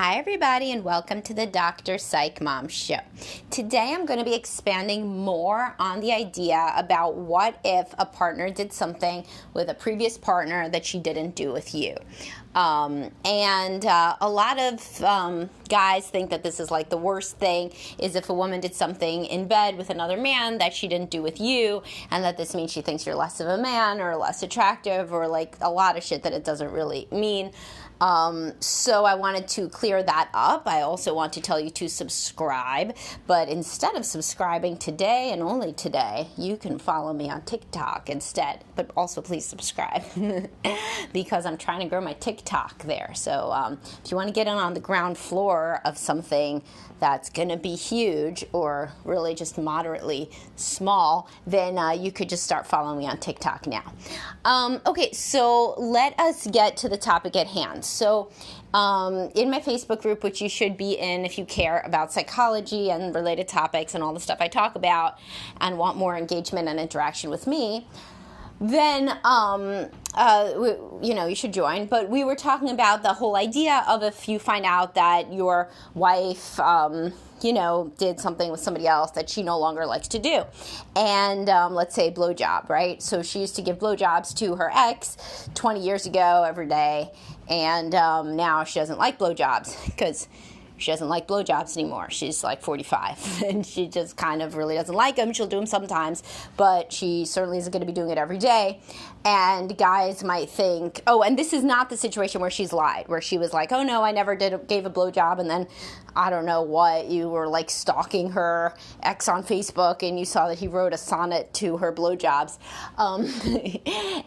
Hi everybody and welcome to the Dr. Psych Mom Show. Today I'm going to be expanding more on the idea about what if a partner did something with a previous partner that she didn't do with you. A lot of guys think that this is like the worst thing is if a woman did something in bed with another man that she didn't do with you, and that this means she thinks you're less of a man or less attractive or like a lot of shit that it doesn't really mean. So I wanted to clear that up. I also want to tell you to subscribe, but instead of subscribing today and only today, you can follow me on TikTok instead, but also please subscribe because I'm trying to grow my TikTok there. So if you want to get in on the ground floor of something that's going to be huge or really just moderately small, then you could just start following me on TikTok now. Okay, so let us get to the topic at hand. So in my Facebook group, which you should be in if you care about psychology and related topics and all the stuff I talk about and want more engagement and interaction with me, then, you should join. But we were talking about the whole idea of if you find out that your wife, did something with somebody else that she no longer likes to do. And let's say blowjob, right? So she used to give blowjobs to her ex 20 years ago every day. And now she doesn't like blowjobs because she doesn't like blowjobs anymore. She's like 45 and she just kind of really doesn't like them. She'll do them sometimes, but she certainly isn't going to be doing it every day. And guys might think, oh, and this is not the situation where she's lied, where she was like, oh no, I never gave a blowjob. And then I don't know what, you were like stalking her ex on Facebook and you saw that he wrote a sonnet to her blowjobs.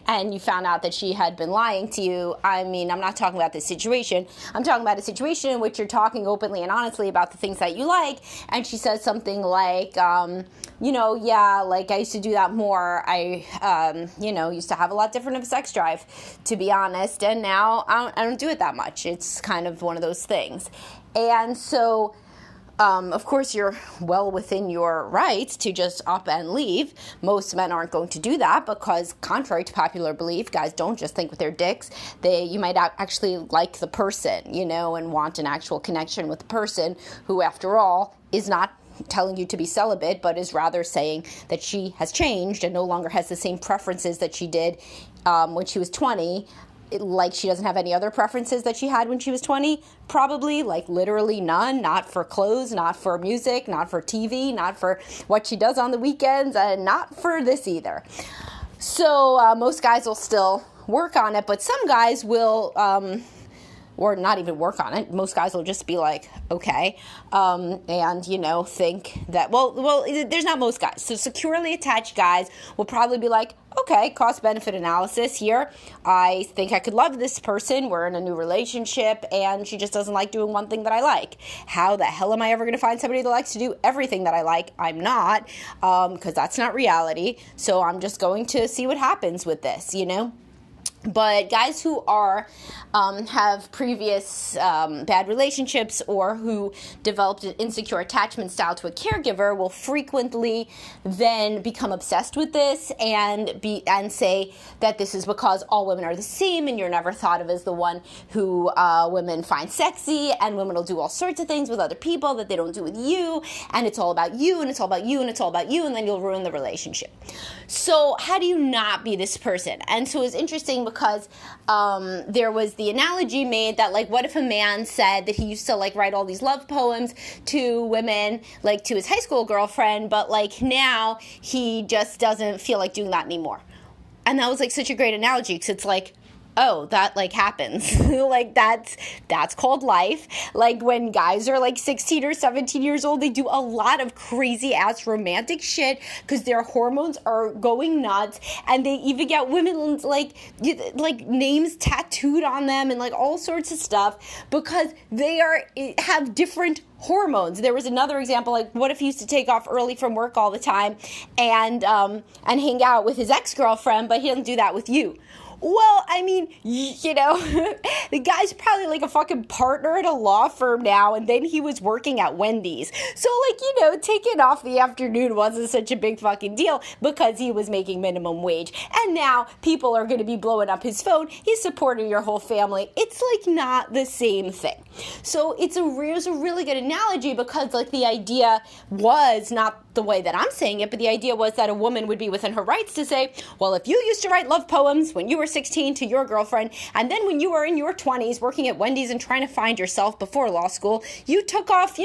And you found out that she had been lying to you. I mean, I'm not talking about this situation. I'm talking about a situation in which you're talking openly and honestly about the things that you like. And she says something like, like I used to do that more. I, used to have a lot different of a sex drive, to be honest. And now I don't do it that much. It's kind of one of those things. And so, of course, you're well within your rights to just up and leave. Most men aren't going to do that because, contrary to popular belief, guys don't just think with their dicks. You might actually like the person, and want an actual connection with the person who, after all, is not telling you to be celibate, but is rather saying that she has changed and no longer has the same preferences that she did when she was 20. Like she doesn't have any other preferences that she had when she was 20? Probably, like literally none. Not for clothes, not for music, not for TV, not for what she does on the weekends, and not for this either. So most guys will still work on it, but some guys will or not even work on it. Most guys will just be like, okay, and, think that, well, there's not most guys. So securely attached guys will probably be like, okay, cost-benefit analysis here. I think I could love this person. We're in a new relationship, and she just doesn't like doing one thing that I like. How the hell am I ever going to find somebody that likes to do everything that I like? I'm not, because that's not reality. So I'm just going to see what happens with this, But guys who have previous bad relationships or who developed an insecure attachment style to a caregiver will frequently then become obsessed with this and say that this is because all women are the same and you're never thought of as the one who women find sexy, and women will do all sorts of things with other people that they don't do with you, and it's all about you, and it's all about you, and it's all about you, and then you'll ruin the relationship. So how do you not be this person? And so it's interesting because there was the analogy made that, like, what if a man said that he used to, like, write all these love poems to women, like, to his high school girlfriend, but, like, now he just doesn't feel like doing that anymore. And that was, like, such a great analogy because it's like, oh, that, like, happens. Like, that's called life. Like, when guys are, like, 16 or 17 years old, they do a lot of crazy-ass romantic shit because their hormones are going nuts, and they even get women, like, names tattooed on them and, like, all sorts of stuff because they have different hormones. There was another example, like, what if he used to take off early from work all the time and hang out with his ex-girlfriend, but he doesn't do that with you? Well, I mean, the guy's probably like a fucking partner at a law firm now, and then he was working at Wendy's. So, taking off the afternoon wasn't such a big fucking deal because he was making minimum wage. And now people are going to be blowing up his phone. He's supporting your whole family. It's not the same thing. So it's a really good analogy because the idea was not the way that I'm saying it, but the idea was that a woman would be within her rights to say, well, if you used to write love poems when you were 16 to your girlfriend, and then when you were in your 20s working at Wendy's and trying to find yourself before law school, you took off,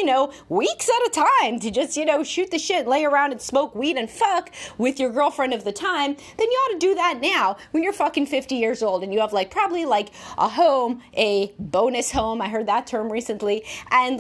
weeks at a time to just, shoot the shit, lay around and smoke weed and fuck with your girlfriend of the time, then you ought to do that now when you're fucking 50 years old and you have probably a home, a bonus home, I heard that term recently, and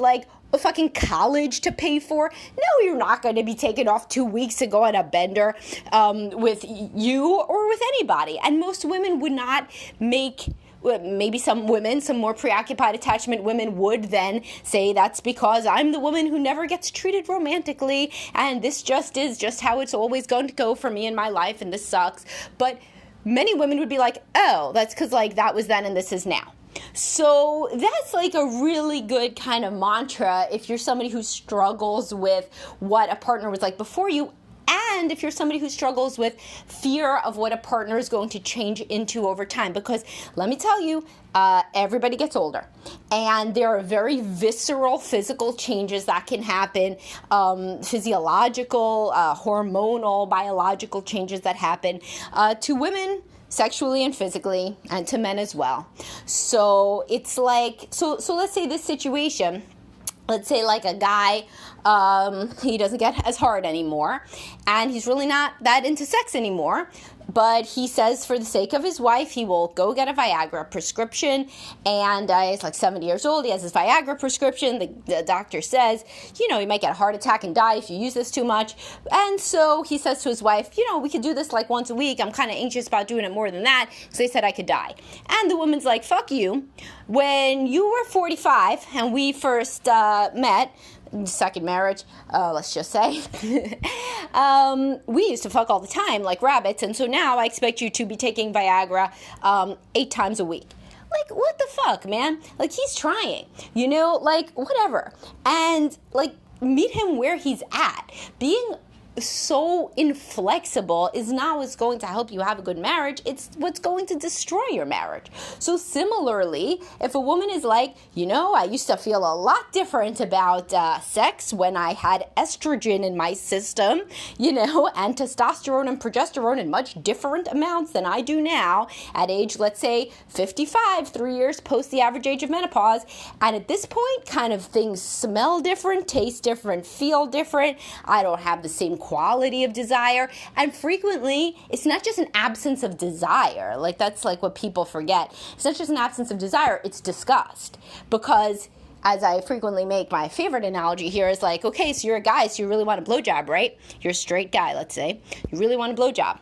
a fucking college to pay for. No, you're not going to be taking off 2 weeks to go on a bender with you or with anybody. And most women would not make, maybe some women, some more preoccupied attachment women would then say that's because I'm the woman who never gets treated romantically and this just is just how it's always going to go for me in my life and this sucks. But many women would be like, oh, that's because that was then and this is now. So that's a really good kind of mantra if you're somebody who struggles with what a partner was like before you, and if you're somebody who struggles with fear of what a partner is going to change into over time. Because let me tell you, everybody gets older, and there are very visceral physical changes that can happen, physiological, hormonal, biological changes that happen to women sexually and physically, and to men as well. So it's so let's say this situation, let's say a guy, he doesn't get as hard anymore, and he's really not that into sex anymore, but he says for the sake of his wife, he will go get a Viagra prescription, and he's 70 years old, he has his Viagra prescription, the doctor says, you might get a heart attack and die if you use this too much, and so he says to his wife, we could do this once a week, I'm kind of anxious about doing it more than that, so they said I could die. And the woman's like, fuck you, when you were 45 and we first met, second marriage, let's just say, we used to fuck all the time like rabbits, and so now I expect you to be taking Viagra 8 times a week. What the fuck, man? He's trying, whatever. And meet him where he's at. Being so inflexible is not what's going to help you have a good marriage. It's what's going to destroy your marriage. So similarly, if a woman is like, I used to feel a lot different about sex when I had estrogen in my system, and testosterone and progesterone in much different amounts than I do now at age, let's say, 55, 3 years post the average age of menopause. And at this point, kind of things smell different, taste different, feel different. I don't have the same quality of desire, and frequently it's not just an absence of desire, that's what people forget. It's not just an absence of desire, it's disgust, because as I frequently make, my favorite analogy here is okay, so you're a guy, so you really want a blowjob, right? You're a straight guy, let's say. You really want a blowjob.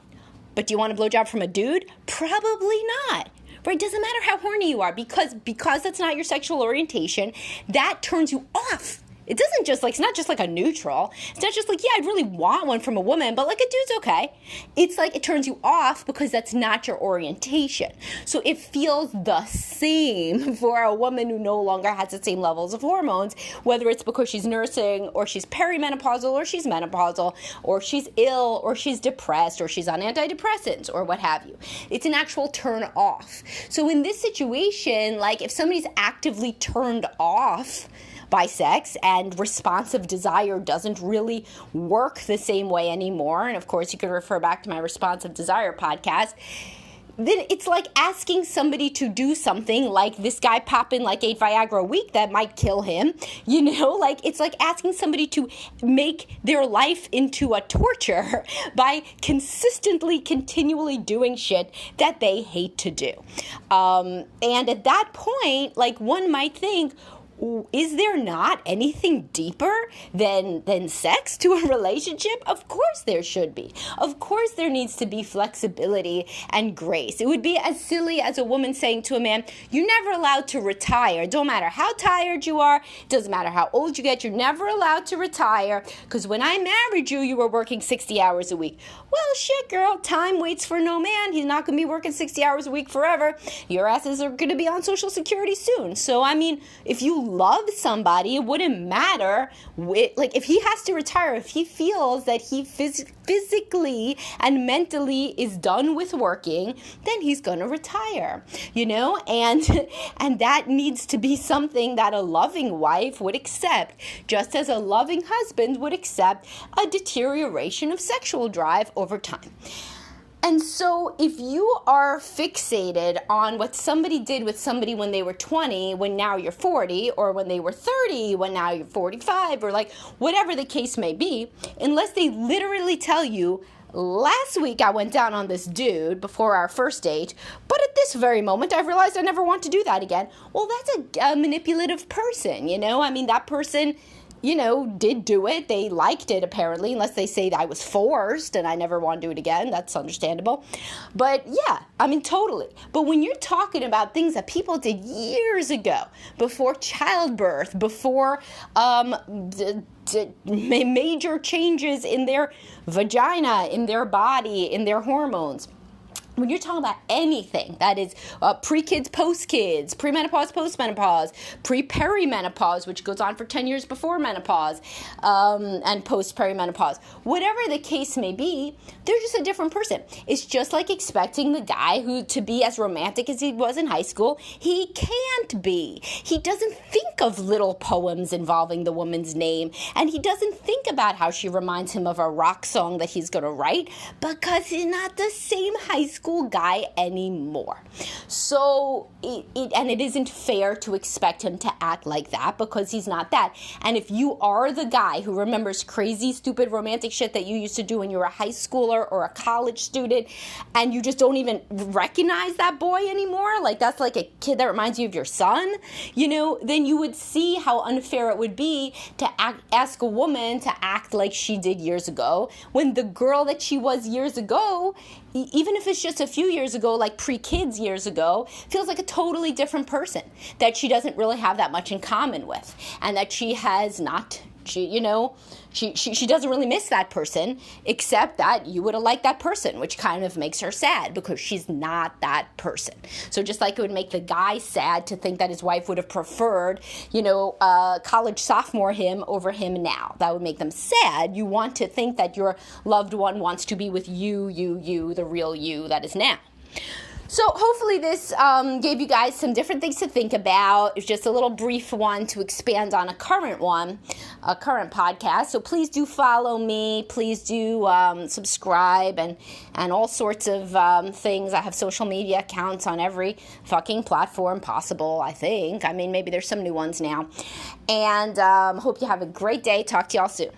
But do you want a blowjob from a dude? Probably not. Right? It doesn't matter how horny you are, because that's not your sexual orientation. That turns you off. It doesn't just it's not just a neutral. It's not just yeah, I'd really want one from a woman, but a dude's okay. It's it turns you off because that's not your orientation. So it feels the same for a woman who no longer has the same levels of hormones, whether it's because she's nursing, or she's perimenopausal, or she's menopausal, or she's ill, or she's depressed, or she's on antidepressants, or what have you. It's an actual turn off. So in this situation, if somebody's actively turned off by sex and responsive desire doesn't really work the same way anymore, and of course you can refer back to my responsive desire podcast, then it's asking somebody to do something like this guy popping 8 Viagra a week that might kill him, it's asking somebody to make their life into a torture by consistently, continually doing shit that they hate to do. And at that point, one might think, is there not anything deeper than sex to a relationship? Of course there should be. Of course there needs to be flexibility and grace. It would be as silly as a woman saying to a man, you're never allowed to retire. Don't matter how tired you are, doesn't matter how old you get, you're never allowed to retire, because when I married you, you were working 60 hours a week. Well, shit, girl, time waits for no man. He's not going to be working 60 hours a week forever. Your asses are going to be on Social Security soon. So, I mean, if you love somebody, it wouldn't matter. Like, if he has to retire, if he feels that he physically and mentally is done with working, then he's going to retire, you know? And that needs to be something that a loving wife would accept, just as a loving husband would accept a deterioration of sexual drive over time. And so if you are fixated on what somebody did with somebody when they were 20, when now you're 40, or when they were 30, when now you're 45, or like whatever the case may be, unless they literally tell you, last week I went down on this dude before our first date, but at this very moment I've realized I never want to do that again. Well, that's a manipulative person, you know? I mean, that person, you know, did do it. They liked it, apparently, unless they say that I was forced and I never want to do it again. That's understandable. But yeah, I mean, totally. But when you're talking about things that people did years ago, before childbirth, before major changes in their vagina, in their body, in their hormones, when you're talking about anything that is pre-kids, post-kids, premenopause, postmenopause, pre-perimenopause, which goes on for 10 years before menopause, and post-perimenopause, whatever the case may be, they're just a different person. It's just like expecting the guy who to be as romantic as he was in high school. He can't be. He doesn't think of little poems involving the woman's name, and he doesn't think about how she reminds him of a rock song that he's going to write, because he's not the same high school guy anymore. So it isn't fair to expect him to act like that, because he's not that. And if you are the guy who remembers crazy, stupid, romantic shit that you used to do when you were a high schooler or a college student, and you just don't even recognize that boy anymore, like that's like a kid that reminds you of your son, you know, then you would see how unfair it would be to ask a woman to act like she did years ago, when the girl that she was years ago, even if it's just a few years ago, like pre-kids years ago, feels like a totally different person that she doesn't really have that much in common with, and that she has not, she doesn't really miss that person, except that you would have liked that person, which kind of makes her sad because she's not that person. So just like it would make the guy sad to think that his wife would have preferred, college sophomore him over him now. That would make them sad. You want to think that your loved one wants to be with you, the real you that is now. So hopefully this gave you guys some different things to think about. It's just a little brief one to expand on a current podcast. So please do follow me. Please do subscribe and all sorts of things. I have social media accounts on every fucking platform possible, I think. I mean, maybe there's some new ones now. And hope you have a great day. Talk to y'all soon.